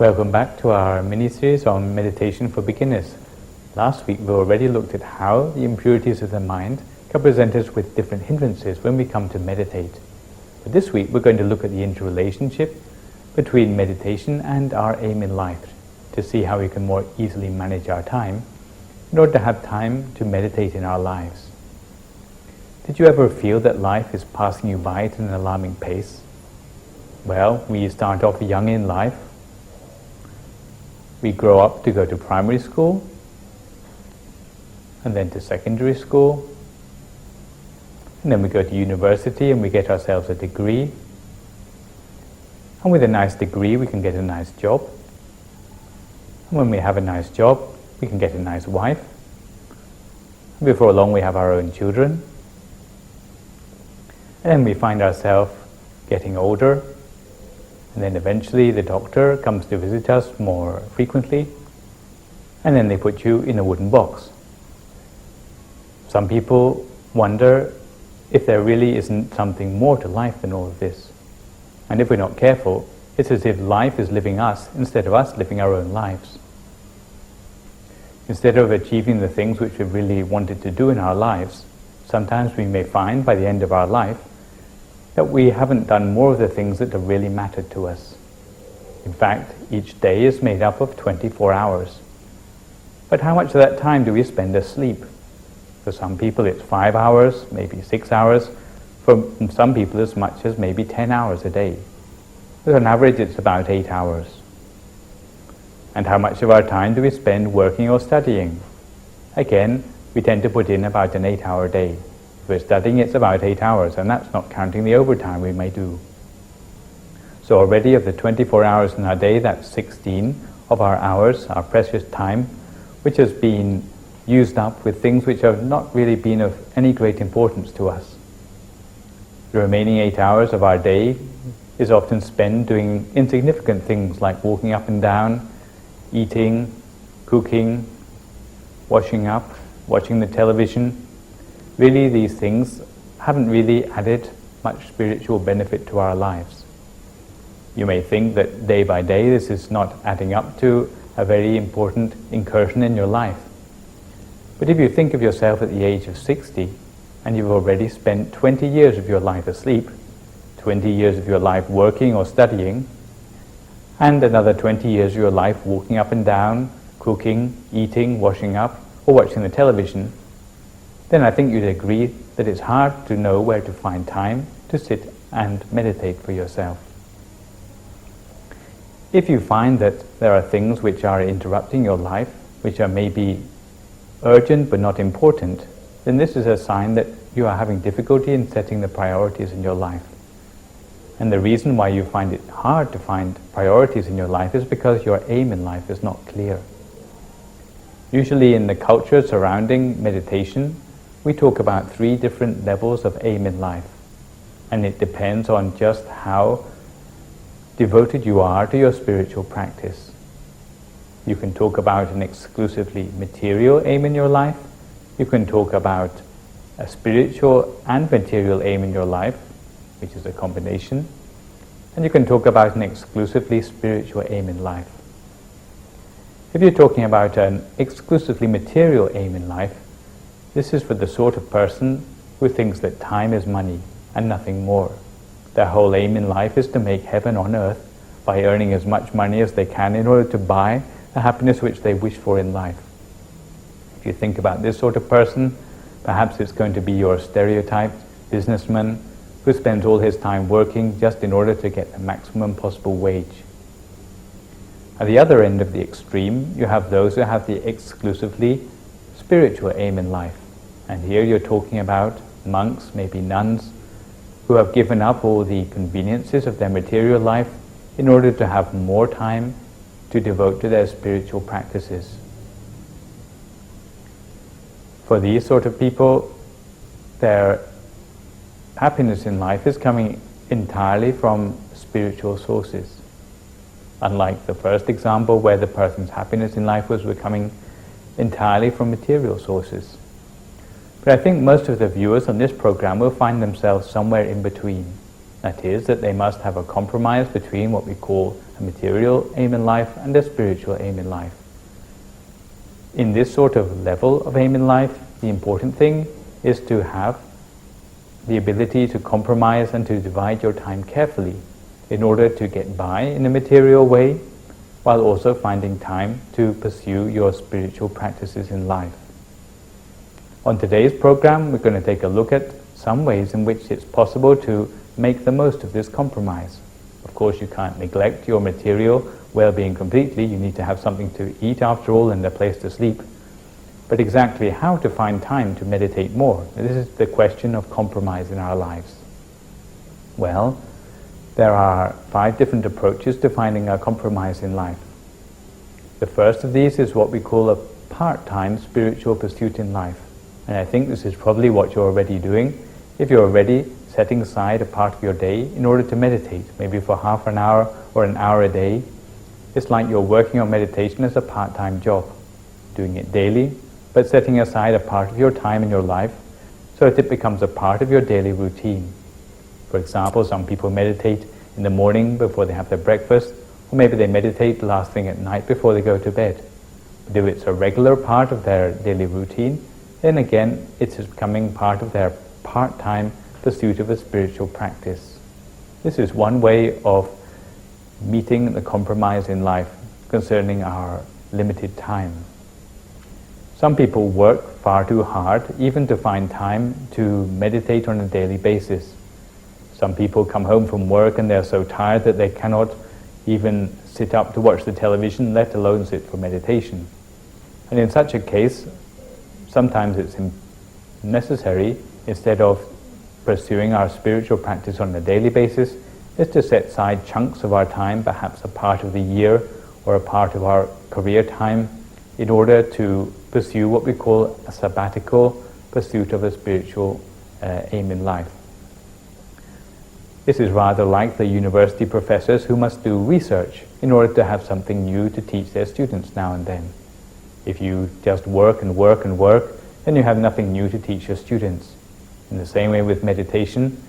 Welcome back to our mini-series on meditation for beginners. Last week we already looked at how the impurities of the mind can present us with different hindrances when we come to meditate. But this week we're going to look at the interrelationship between meditation and our aim in life to see how we can more easily manage our time in order to have time to meditate in our lives. Did you ever feel that life is passing you by at an alarming pace? Well, we start off young in life. We grow up to go to primary school, and then to secondary school, and then we go to university and we get ourselves a degree. And with a nice degree we can get a nice job. And when we have a nice job, we can get a nice wife. And before long we have our own children. And then we find ourselves getting older. And then eventually the doctor comes to visit us more frequently, and then they put you in a wooden box. Some people wonder if there really isn't something more to life than all of this. And if we're not careful, it's as if life is living us instead of us living our own lives. Instead of achieving the things which we really wanted to do in our lives, sometimes we may find by the end of our life that we haven't done more of the things that have really mattered to us. In fact, each day is made up of 24 hours. But how much of that time do we spend asleep? For some people it's 5 hours, maybe 6 hours. For some people as much as maybe 10 hours a day. But on average it's about 8 hours. And how much of our time do we spend working or studying? Again, we tend to put in about an 8-hour day. If we're studying, it's about 8 hours, and that's not counting the overtime we may do. So already of the 24 hours in our day, that's 16 of our hours, our precious time, which has been used up with things which have not really been of any great importance to us. The remaining 8 hours of our day is often spent doing insignificant things like walking up and down, eating, cooking, washing up, watching the television. Really, these things haven't really added much spiritual benefit to our lives. You may think that day by day this is not adding up to a very important incursion in your life. But if you think of yourself at the age of 60 and you've already spent 20 years of your life asleep, 20 years of your life working or studying, and another 20 years of your life walking up and down, cooking, eating, washing up, or watching the television, then I think you'd agree that it's hard to know where to find time to sit and meditate for yourself. If you find that there are things which are interrupting your life, which are maybe urgent but not important, then this is a sign that you are having difficulty in setting the priorities in your life. And the reason why you find it hard to find priorities in your life is because your aim in life is not clear. Usually in the culture surrounding meditation, we talk about 3 different levels of aim in life, and it depends on just how devoted you are to your spiritual practice. You can talk about an exclusively material aim in your life. You can talk about a spiritual and material aim in your life, which is a combination, and you can talk about an exclusively spiritual aim in life. If you're talking about an exclusively material aim in life, this is for the sort of person who thinks that time is money and nothing more. Their whole aim in life is to make heaven on earth by earning as much money as they can in order to buy the happiness which they wish for in life. If you think about this sort of person, perhaps it's going to be your stereotyped businessman who spends all his time working just in order to get the maximum possible wage. At the other end of the extreme, you have those who have the exclusively spiritual aim in life. And here you're talking about monks, maybe nuns, who have given up all the conveniences of their material life in order to have more time to devote to their spiritual practices. For these sort of people, their happiness in life is coming entirely from spiritual sources. Unlike the first example where the person's happiness in life was coming entirely from material sources. But I think most of the viewers on this program will find themselves somewhere in between. That is, that they must have a compromise between what we call a material aim in life and a spiritual aim in life. In this sort of level of aim in life, the important thing is to have the ability to compromise and to divide your time carefully in order to get by in a material way, while also finding time to pursue your spiritual practices in life. On today's program, we're going to take a look at some ways in which it's possible to make the most of this compromise. Of course, you can't neglect your material well-being completely. You need to have something to eat after all and a place to sleep. But exactly how to find time to meditate more? This is the question of compromise in our lives. Well, there are 5 different approaches to finding a compromise in life. The first of these is what we call a part-time spiritual pursuit in life. And I think this is probably what you're already doing. If you're already setting aside a part of your day in order to meditate, maybe for half an hour or an hour a day, it's like you're working on meditation as a part-time job, doing it daily, but setting aside a part of your time in your life so that it becomes a part of your daily routine. For example, some people meditate in the morning before they have their breakfast, or maybe they meditate the last thing at night before they go to bed. But if it's a regular part of their daily routine, then again it's becoming part of their part-time pursuit of a spiritual practice. This is one way of meeting the compromise in life concerning our limited time. Some people work far too hard even to find time to meditate on a daily basis. Some people come home from work and they're so tired that they cannot even sit up to watch the television, let alone sit for meditation. And in such a case, sometimes it's necessary, instead of pursuing our spiritual practice on a daily basis, is to set aside chunks of our time, perhaps a part of the year or a part of our career time, in order to pursue what we call a sabbatical pursuit of a spiritual aim in life. This is rather like the university professors who must do research in order to have something new to teach their students now and then. If you just work and work and work, then you have nothing new to teach your students. In the same way with meditation,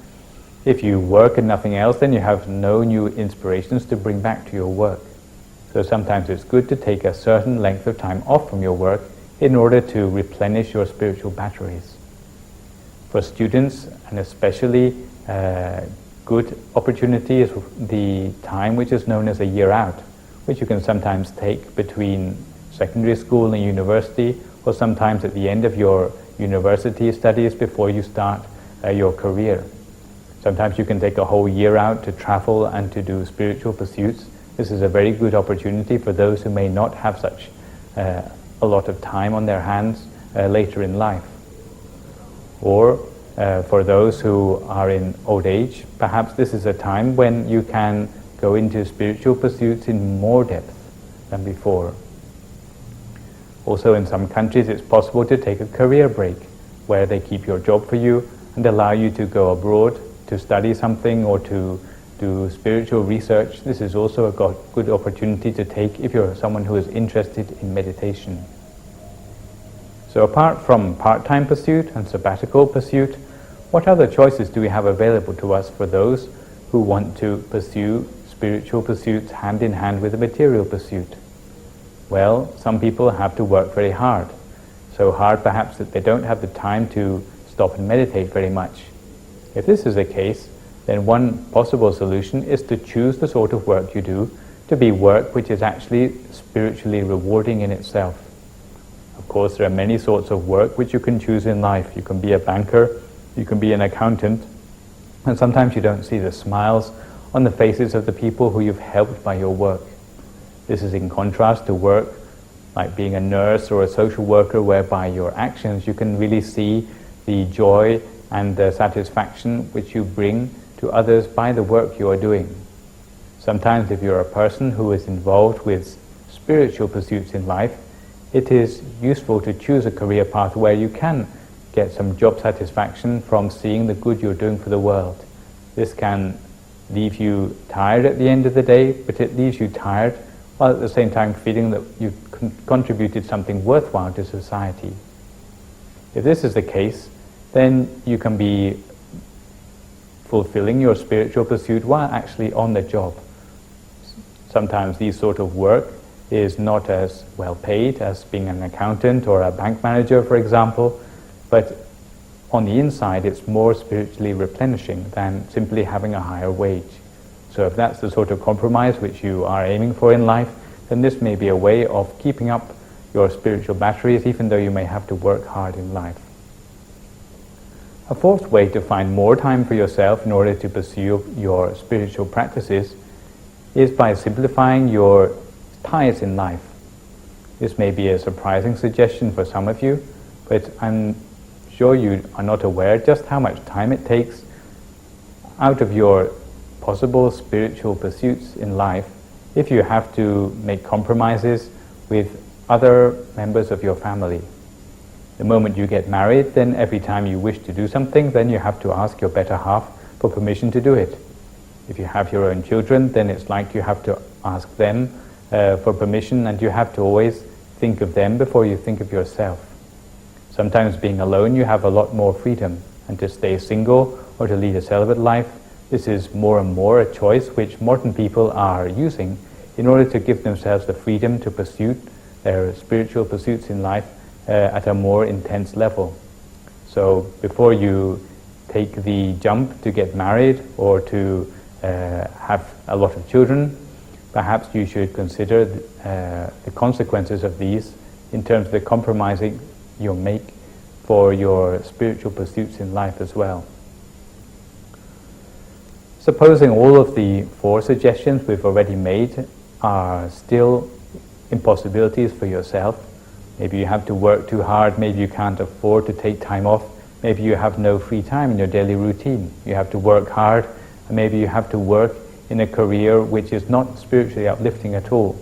if you work and nothing else, then you have no new inspirations to bring back to your work. So sometimes it's good to take a certain length of time off from your work in order to replenish your spiritual batteries. For students, and especially good opportunity is the time which is known as a year out, which you can sometimes take between secondary school and university, or sometimes at the end of your university studies before you start your career. Sometimes you can take a whole year out to travel and to do spiritual pursuits. This is a very good opportunity for those who may not have such a lot of time on their hands later in life. Or for those who are in old age, perhaps this is a time when you can go into spiritual pursuits in more depth than before. Also, in some countries it's possible to take a career break where they keep your job for you and allow you to go abroad to study something or to do spiritual research. This is also a good opportunity to take if you're someone who is interested in meditation. So apart from part-time pursuit and sabbatical pursuit, what other choices do we have available to us for those who want to pursue spiritual pursuits hand in hand with a material pursuit? Well, some people have to work very hard. So hard perhaps that they don't have the time to stop and meditate very much. If this is the case, then one possible solution is to choose the sort of work you do to be work which is actually spiritually rewarding in itself. Of course, there are many sorts of work which you can choose in life. You can be a banker, you can be an accountant, and sometimes you don't see the smiles on the faces of the people who you've helped by your work. This is in contrast to work like being a nurse or a social worker, whereby your actions you can really see the joy and the satisfaction which you bring to others by the work you are doing. Sometimes if you're a person who is involved with spiritual pursuits in life, it is useful to choose a career path where you can get some job satisfaction from seeing the good you're doing for the world. This can leave you tired at the end of the day, but it leaves you tired while at the same time feeling that you've contributed something worthwhile to society. If this is the case, then you can be fulfilling your spiritual pursuit while actually on the job. Sometimes these sort of work is not as well paid as being an accountant or a bank manager, for example, but on the inside it's more spiritually replenishing than simply having a higher wage. So if that's the sort of compromise which you are aiming for in life, then this may be a way of keeping up your spiritual batteries even though you may have to work hard in life. A fourth way to find more time for yourself in order to pursue your spiritual practices is by simplifying your ties in life. This may be a surprising suggestion for some of you, but I'm sure you are not aware just how much time it takes out of your possible spiritual pursuits in life if you have to make compromises with other members of your family. The moment you get married, then every time you wish to do something, then you have to ask your better half for permission to do it. If you have your own children, then it's like you have to ask them for permission, and you have to always think of them before you think of yourself. Sometimes being alone you have a lot more freedom, and to stay single or to lead a celibate life, this is more and more a choice which modern people are using in order to give themselves the freedom to pursue their spiritual pursuits in life at a more intense level. So before you take the jump to get married or to have a lot of children, perhaps you should consider the consequences of these in terms of the compromising you make for your spiritual pursuits in life as well. Supposing all of the 4 suggestions we've already made are still impossibilities for yourself, maybe you have to work too hard, maybe you can't afford to take time off, maybe you have no free time in your daily routine, you have to work hard, and maybe you have to work in a career which is not spiritually uplifting at all.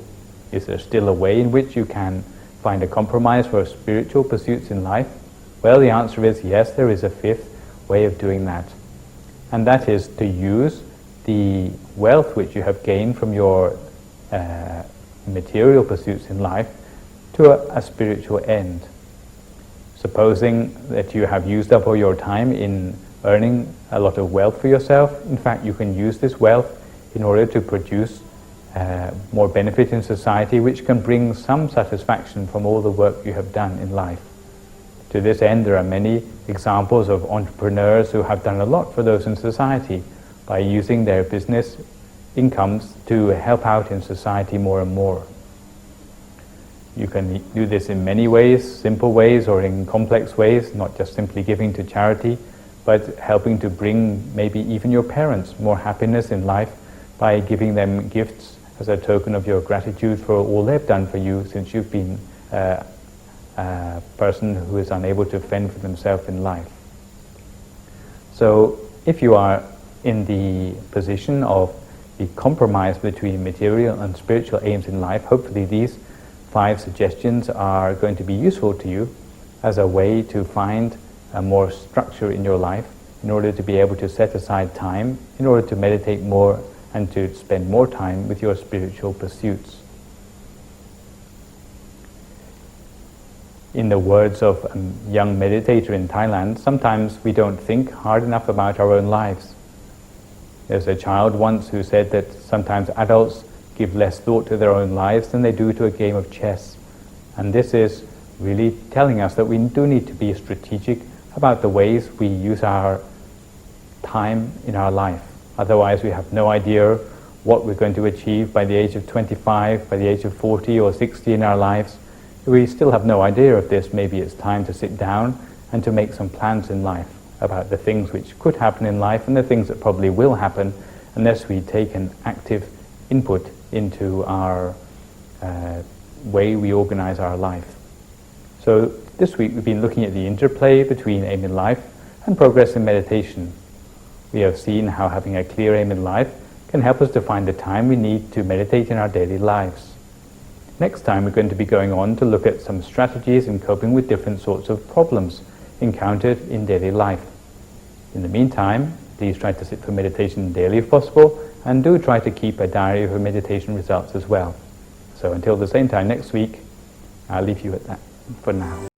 Is there still a way in which you can find a compromise for spiritual pursuits in life? Well, the answer is yes, there is a 5th way of doing that. And that is to use the wealth which you have gained from your material pursuits in life to a spiritual end. Supposing that you have used up all your time in earning a lot of wealth for yourself, in fact you can use this wealth in order to produce more benefit in society, which can bring some satisfaction from all the work you have done in life. To this end, there are many examples of entrepreneurs who have done a lot for those in society by using their business incomes to help out in society more and more. You can do this in many ways, simple ways or in complex ways, not just simply giving to charity, but helping to bring maybe even your parents more happiness in life by giving them gifts as a token of your gratitude for all they've done for you since you've been a person who is unable to fend for themselves in life. So if you are in the position of the compromise between material and spiritual aims in life, hopefully these 5 suggestions are going to be useful to you as a way to find more structure in your life in order to be able to set aside time in order to meditate more and to spend more time with your spiritual pursuits. In the words of a young meditator in Thailand, sometimes we don't think hard enough about our own lives. There's a child once who said that sometimes adults give less thought to their own lives than they do to a game of chess. And this is really telling us that we do need to be strategic about the ways we use our time in our life. Otherwise we have no idea what we're going to achieve by the age of 25, by the age of 40 or 60 in our lives. We still have no idea of this. Maybe it's time to sit down and to make some plans in life about the things which could happen in life and the things that probably will happen unless we take an active input into our way we organize our life. So this week we've been looking at the interplay between aim in life and progress in meditation. We have seen how having a clear aim in life can help us to find the time we need to meditate in our daily lives. Next time we're going to be going on to look at some strategies in coping with different sorts of problems encountered in daily life. In the meantime, please try to sit for meditation daily if possible, and do try to keep a diary of your meditation results as well. So until the same time next week, I'll leave you at that for now.